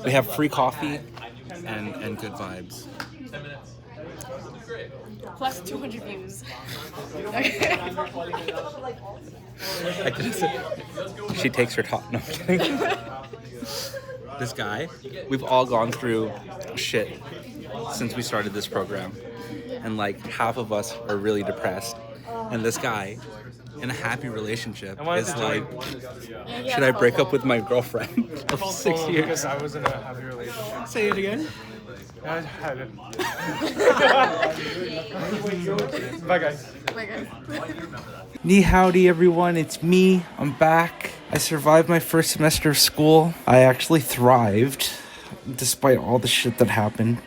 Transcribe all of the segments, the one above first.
We have free coffee and good vibes. Plus 200 views. I just, she takes her top. No, I'm kidding. This guy, we've all gone through shit since we started this program. And like half of us are really depressed. And this guy, in a happy relationship, is like, should I break up with my girlfriend of 6 years? Because I was in a happy relationship. Say it again. I had it. Bye, guys. Bye, guys. Ni howdy, everyone. It's me. I'm back. I survived my first semester of school. I actually thrived, despite all the shit that happened.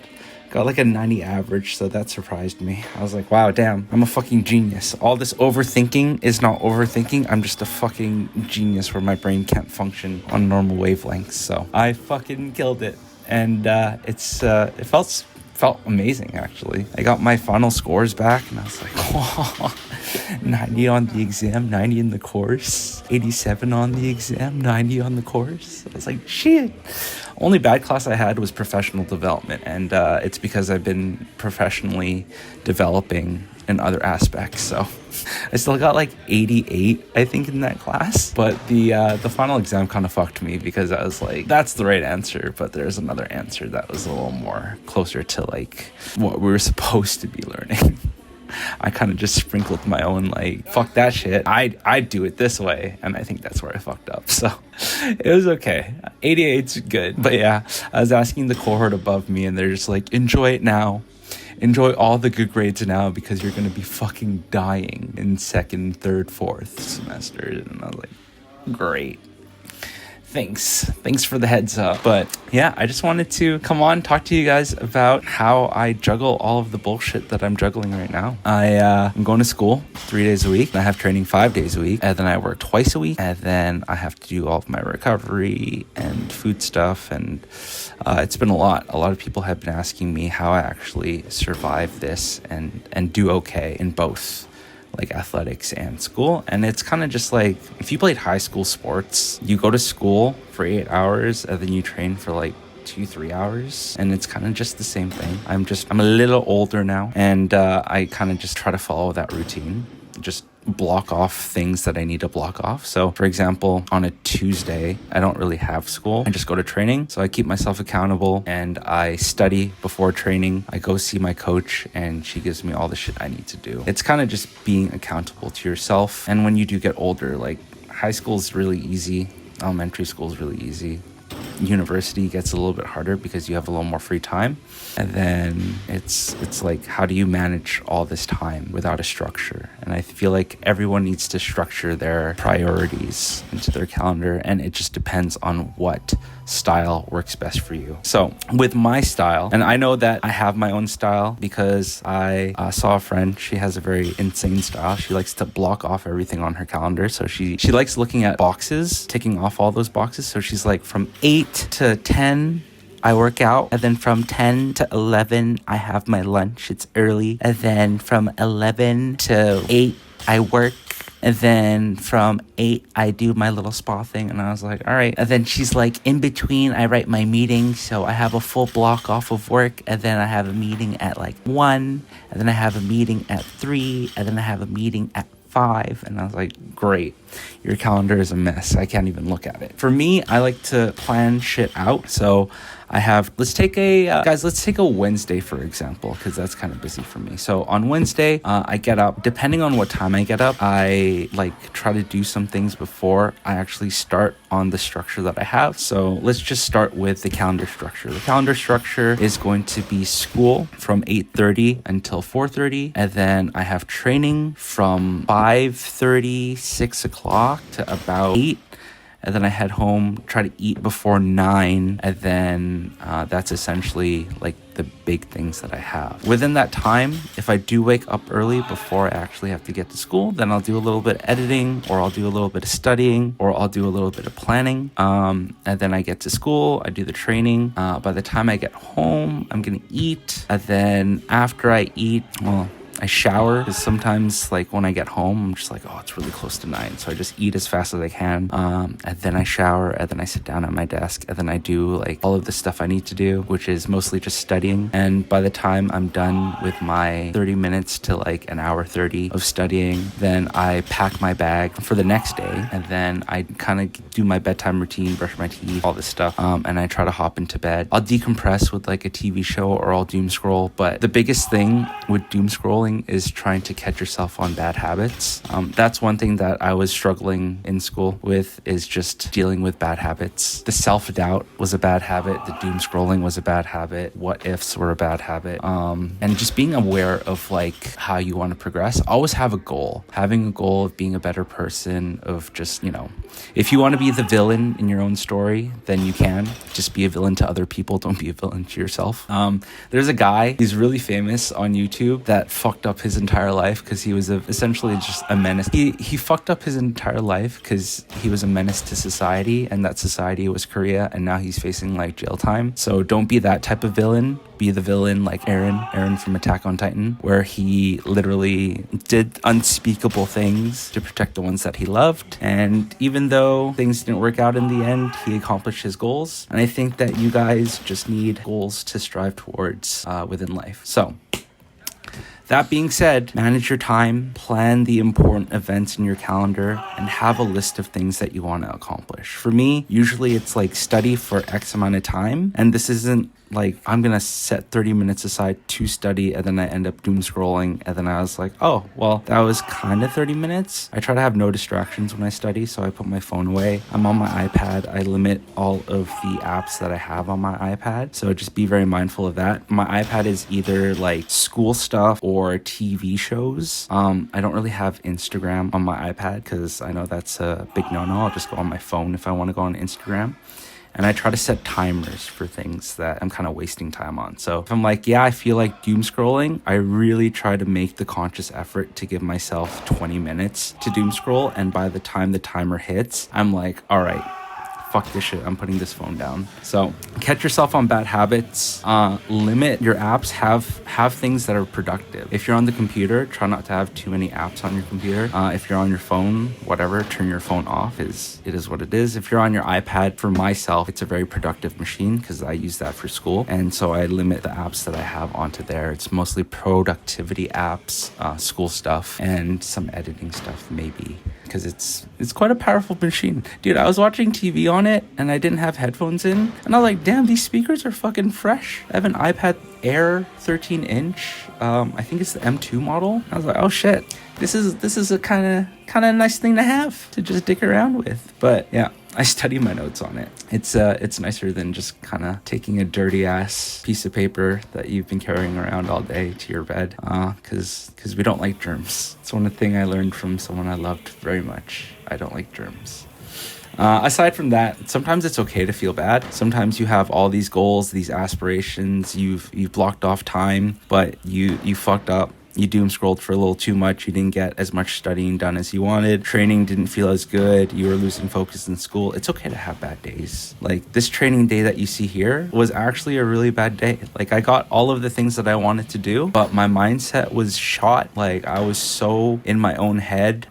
Got like a 90 average, so that surprised me. I was like, wow, damn, I'm a fucking genius. All this overthinking is not overthinking. I'm just a fucking genius where my brain can't function on normal wavelengths. So I fucking killed it. And it felt amazing, actually. I got my final scores back, and I was like, oh, 90 on the exam, 90 in the course, 87 on the exam, 90 on the course. I was like, shit. Only bad class I had was professional development, and it's because I've been professionally developing in other aspects. So I still got like 88, I think, in that class. But the final exam kind of fucked me because I was like, that's the right answer, but there's another answer that was a little more closer to like what we were supposed to be learning. I kind of just sprinkled my own, like, fuck that shit. I'd do it this way. And I think that's where I fucked up. So it was okay. 88's good. But yeah, I was asking the cohort above me, and they're just like, enjoy it now. Enjoy all the good grades now, because you're going to be fucking dying in second, third, fourth semester. And I was like, great. Thanks for the heads up. But yeah, I just wanted to come on, talk to you guys about how I juggle all of the bullshit that I'm juggling right now. I'm going to school 3 days a week, and I have training 5 days a week, and then I work twice a week, and then I have to do all of my recovery and food stuff, and it's been a lot. A lot of people have been asking me how I actually survive this and do okay in both, like athletics and school. And it's kind of just like, if you played high school sports, you go to school for 8 hours and then you train for like 2-3 hours, and it's kind of just the same thing. I'm a little older now, and I kind of just try to follow that routine, just block off things that I need to block off. So for example, on a Tuesday, I don't really have school. I just go to training. So I keep myself accountable, and I study before training. I go see my coach, and she gives me all the shit I need to do. It's kind of just being accountable to yourself. And when you do get older, like high school is really easy. Elementary school is really easy. University gets a little bit harder because you have a little more free time. And then it's like, how do you manage all this time without a structure? And I feel like everyone needs to structure their priorities into their calendar, and it just depends on what style works best for you. So with my style, and I know that I have my own style because I saw a friend. She has a very insane style. She likes to block off everything on her calendar. So she likes looking at boxes, ticking off all those boxes. So she's like, from 8 to 10 I work out, and then from 10 to 11 I have my lunch. It's early. And then from 11 to 8 I work. And then from 8, I do my little spa thing. And I was like, all right. And then she's like, in between, I write my meeting. So I have a full block off of work. And then I have a meeting at like 1. And then I have a meeting at 3. And then I have a meeting at 5. And I was like, great. Your calendar is a mess. I can't even look at it. For me, I like to plan shit out. So I have, let's take a Wednesday, for example, because that's kind of busy for me. So on Wednesday, I get up. Depending on what time I get up, I like try to do some things before I actually start on the structure that I have. So let's just start with the calendar structure. The calendar structure is going to be school from 8:30 until 4:30. And then I have training from 5:30, 6 o'clock to about 8. And then I head home, try to eat before 9. And then that's essentially like the big things that I have. Within that time, if I do wake up early before I actually have to get to school, then I'll do a little bit of editing, or I'll do a little bit of studying, or I'll do a little bit of planning. And then I get to school, I do the training. By the time I get home, I'm gonna eat. And then after I eat, I shower, because sometimes like when I get home, I'm just like, oh, it's really close to 9. So I just eat as fast as I can. And then I shower, and then I sit down at my desk, and then I do like all of the stuff I need to do, which is mostly just studying. And by the time I'm done with my 30 minutes to like an hour 30 of studying, then I pack my bag for the next day, and then I kind of do my bedtime routine, brush my teeth, all this stuff, and I try to hop into bed. I'll decompress with like a TV show, or I'll doom scroll. But the biggest thing with doom scrolling is trying to catch yourself on bad habits. That's one thing that I was struggling in school with, is just dealing with bad habits. The self-doubt was a bad habit. The doom scrolling was a bad habit. What ifs were a bad habit. And just being aware of like how you want to progress. Always have a goal. Having a goal of being a better person, of just, if you want to be the villain in your own story, then you can. Just be a villain to other people. Don't be a villain to yourself. There's a guy, he's really famous on YouTube, that fucked up his entire life because he was essentially just a menace. He fucked up his entire life because he was a menace to society, and that society was Korea, and now he's facing like jail time. So don't be that type of villain. Be the villain like Eren from Attack on Titan, where he literally did unspeakable things to protect the ones that he loved. And even though things didn't work out in the end, he accomplished his goals. And I think that you guys just need goals to strive towards within life. So that being said, manage your time, plan the important events in your calendar, and have a list of things that you want to accomplish. For me, usually it's like study for X amount of time, and this isn't like I'm gonna set 30 minutes aside to study, and then I end up doom scrolling, and then I was like, oh well, that was kind of 30 minutes. I try to have no distractions when I study, so I put my phone away. I'm on my iPad. I limit all of the apps that I have on my iPad, so just be very mindful of that. My iPad is either like school stuff or TV shows. I don't really have Instagram on my iPad because I know that's a big no-no. I'll just go on my phone if I want to go on Instagram. And I try to set timers for things that I'm kind of wasting time on. So if I'm like, yeah, I feel like doom scrolling, I really try to make the conscious effort to give myself 20 minutes to doom scroll. And by the time the timer hits, I'm like, all right, fuck this shit, I'm putting this phone down. So catch yourself on bad habits. Limit your apps. Have things that are productive. If you're on the computer, try not to have too many apps on your computer. If you're on your phone, whatever, turn your phone off. It is what it is. If you're on your iPad, for myself, it's a very productive machine because I use that for school. And so I limit the apps that I have onto there. It's mostly productivity apps, school stuff, and some editing stuff maybe, because it's quite a powerful machine. Dude, I was watching TV on it and I didn't have headphones in, and I was like, damn, these speakers are fucking fresh. I have an iPad Air 13-inch. I think it's the M2 model. I was like, oh shit, this is a kind of nice thing to have to just dick around with. But yeah, I study my notes on it. It's nicer than just kind of taking a dirty ass piece of paper that you've been carrying around all day to your bed, because we don't like germs. It's one thing I learned from someone I loved very much. I don't like germs. Aside from that, sometimes it's okay to feel bad. Sometimes you have all these goals, these aspirations, you've blocked off time, but you fucked up. You doom scrolled for a little too much. You didn't get as much studying done as you wanted. Training didn't feel as good. You were losing focus in school. It's okay to have bad days. Like this training day that you see here was actually a really bad day. Like I got all of the things that I wanted to do, but my mindset was shot. Like I was so in my own head.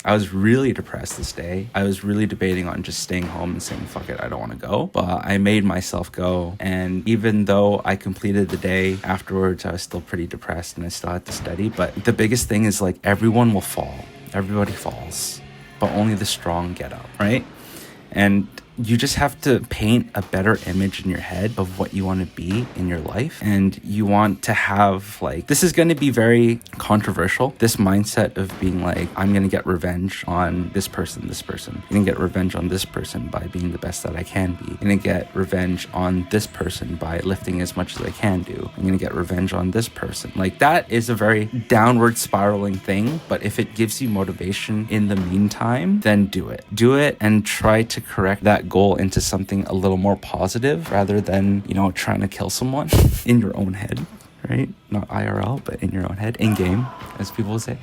I was really depressed this day. I was really debating on just staying home and saying, fuck it, I don't want to go. But I made myself go. And even though I completed the day afterwards, I was still pretty depressed and I still had to study. But the biggest thing is like everyone will fall. Everybody falls. But only the strong get up, right? And you just have to paint a better image in your head of what you want to be in your life. And you want to have like, this is going to be very controversial. This mindset of being like, I'm going to get revenge on this person. I'm going to get revenge on this person by being the best that I can be. I'm going to get revenge on this person by lifting as much as I can do. I'm going to get revenge on this person. Like that is a very downward spiraling thing. But if it gives you motivation in the meantime, then do it. Do it and try to correct that goal into something a little more positive rather than, trying to kill someone in your own head, right? Not IRL, but in your own head, in game, as people will say.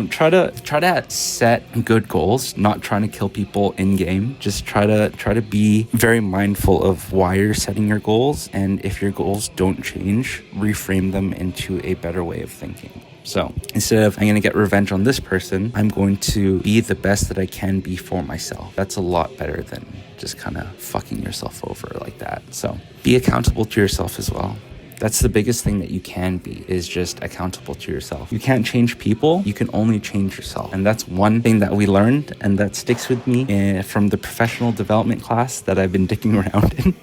Try to set good goals, not trying to kill people in game. Just try to be very mindful of why you're setting your goals, and if your goals don't change, reframe them into a better way of thinking. So instead of I'm going to get revenge on this person, I'm going to be the best that I can be for myself. That's a lot better than just kind of fucking yourself over like that. So be accountable to yourself as well. That's the biggest thing that you can be, is just accountable to yourself. You can't change people, you can only change yourself. And that's one thing that we learned and that sticks with me from the professional development class that I've been dicking around in.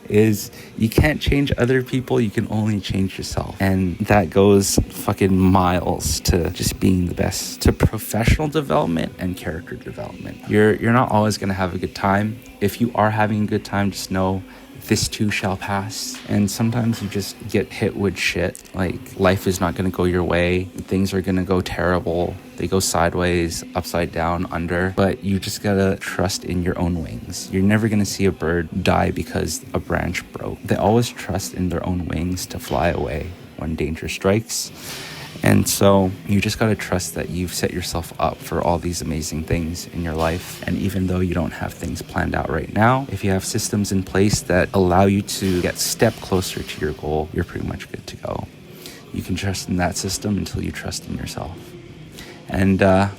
Is you can't change other people, you can only change yourself. And that goes fucking miles to just being the best, to professional development and character development. You're not always gonna have a good time. If you are having a good time, just know this too shall pass. And sometimes you just get hit with shit. Like, life is not gonna go your way, things are gonna go terrible, they go sideways, upside down, under, but you just gotta trust in your own wings. You're never gonna see a bird die because a branch broke. They always trust in their own wings to fly away when danger strikes. And so you just gotta trust that you've set yourself up for all these amazing things in your life. And even though you don't have things planned out right now, if you have systems in place that allow you to get step closer to your goal, you're pretty much good to go. You can trust in that system until you trust in yourself. And on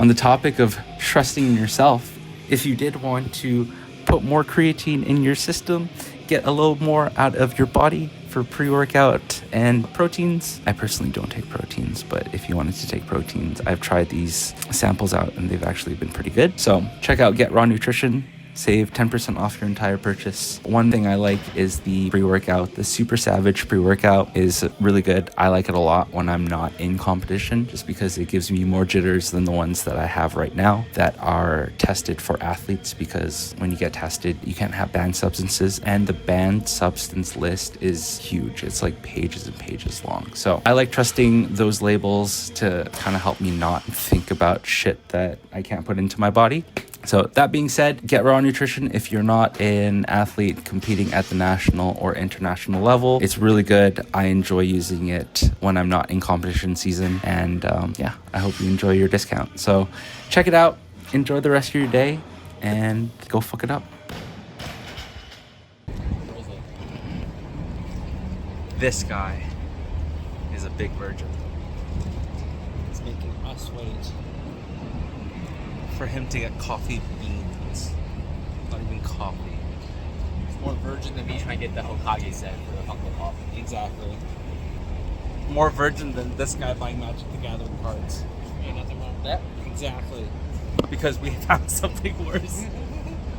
the topic of trusting in yourself, if you did want to put more creatine in your system, get a little more out of your body for pre-workout and proteins. I personally don't take proteins, but if you wanted to take proteins, I've tried these samples out and they've actually been pretty good. So check out Get Raw Nutrition. Save 10% off your entire purchase. One thing I like is the pre-workout. The Super Savage pre-workout is really good. I like it a lot when I'm not in competition, just because it gives me more jitters than the ones that I have right now that are tested for athletes, because when you get tested, you can't have banned substances, and the banned substance list is huge. It's like pages and pages long. So I like trusting those labels to kind of help me not think about shit that I can't put into my body. So that being said, Get Raw Nutrition, if you're not an athlete competing at the national or international level, it's really good. I enjoy using it when I'm not in competition season. And yeah, I hope you enjoy your discount. So check it out. Enjoy the rest of your day and go fuck it up. This guy is a big virgin. He's making us wait for him to get coffee beans. Not even coffee. It's more virgin than me trying to get the Hokage set for the Funko Pop. Exactly. More virgin than this guy buying Magic the Gathering cards. Ain't nothing wrong with Yeah, exactly. Because we found something worse.